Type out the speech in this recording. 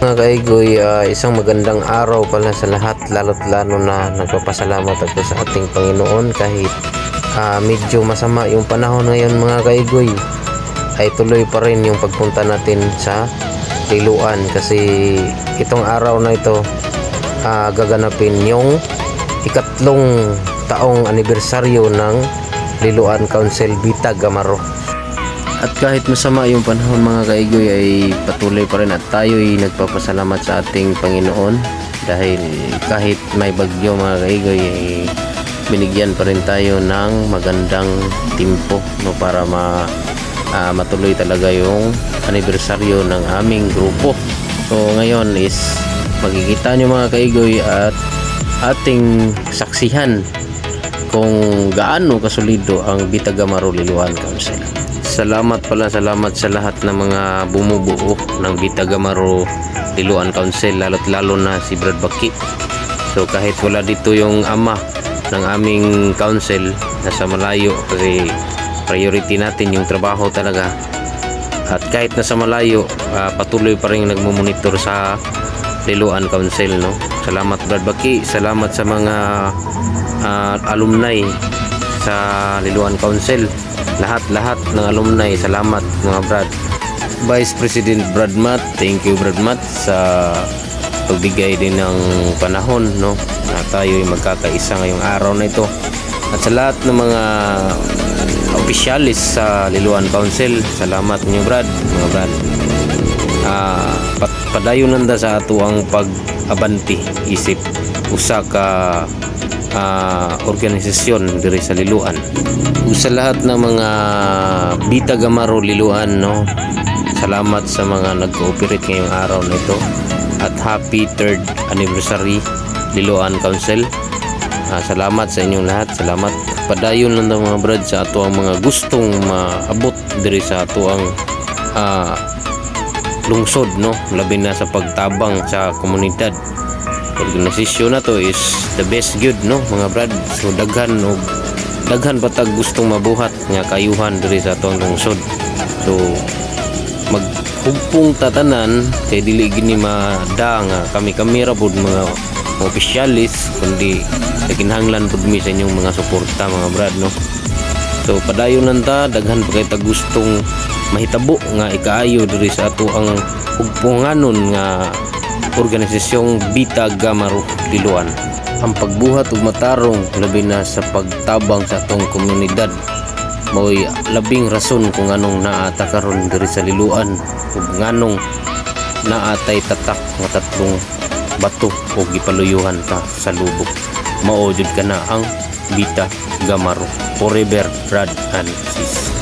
Mga kaigoy, isang magandang araw pala sa lahat, lalo't lalo na nagpapasalamat ako sa ating Panginoon kahit medyo masama yung panahon ngayon mga kaigoy, ay tuloy pa rin yung pagpunta natin sa Liloan kasi itong araw na ito gaganapin yung ikatlong taong anibersaryo ng Liloan Council Bitag Amaro. At kahit masama yung panahon mga kaigoy, ay patuloy pa rin at tayo'y nagpapasalamat sa ating Panginoon dahil kahit may bagyo mga kaigoy, ay binigyan pa rin tayo ng magandang timpo, no, para matuloy talaga yung anibersaryo ng aming grupo. So ngayon is makikita nyo mga kaigoy at ating saksihan kung gaano kasolido ang Bitag Amaro Liloan Council. Salamat sa lahat ng mga bumubuo ng Bitag Amaro Liloan Council, lalo't lalo na si Brad Baki. So kahit wala dito yung ama ng aming council, nasa malayo kasi priority natin yung trabaho talaga. At kahit nasa malayo, patuloy pa rin nagmumonitor sa Liloan Council, no? Salamat Brad Baki, salamat sa mga alumni sa Liloan Council. Lahat ng alumni, salamat mga Brad. Vice President Brad Matt, thank you Brad Matt sa pagbigay din ng panahon, no, na tayo ay magkakaisa ngayong araw na ito. At sa lahat ng mga opisyalis sa Liloan Council, salamat niyo Brad, mga Brad. Padayon nanda sa ato ang pag-abanti isip usa ka organisasyon diri sa Liloan. Sa lahat ng mga Bitag Amaro Liloan, no, salamat sa mga nag-cooperate ngayong araw na ito at happy 3rd anniversary Liloan Council. Salamat sa inyong lahat, salamat. Padayon lang ng mga Brad sa ato ang mga gustong maabot diri sa ato ang lungsod, no, labi na sa pagtabang sa komunidad. Organisasyon na to is the best good, no mga Brad. So daghan patag gustong mabuhat nga kayuhan diri sa atong lungsod. So maghugpong tatanan kay dili gini mada nga kami ra pud mga opisyalis, kundi naginhanglan pud mi sa inyong mga suporta mga Brad, no. So padayon nanta, daghan pa kay tag gustong mahitabo nga ikaayo diri sa ato ang hugpunganon nga organisasyong Bitag Amaro Liloan. Ang pagbuhat ug matarong labi na sa pagtabang sa atong komunidad mao'y labing rason kung anong naata karon diri sa Liloan ug nganong naatay tatak nga tatlong bato ug gipaluyuhan ka sa lubok. Mao jud kana ang Bitag Amaro forever Brad and sis.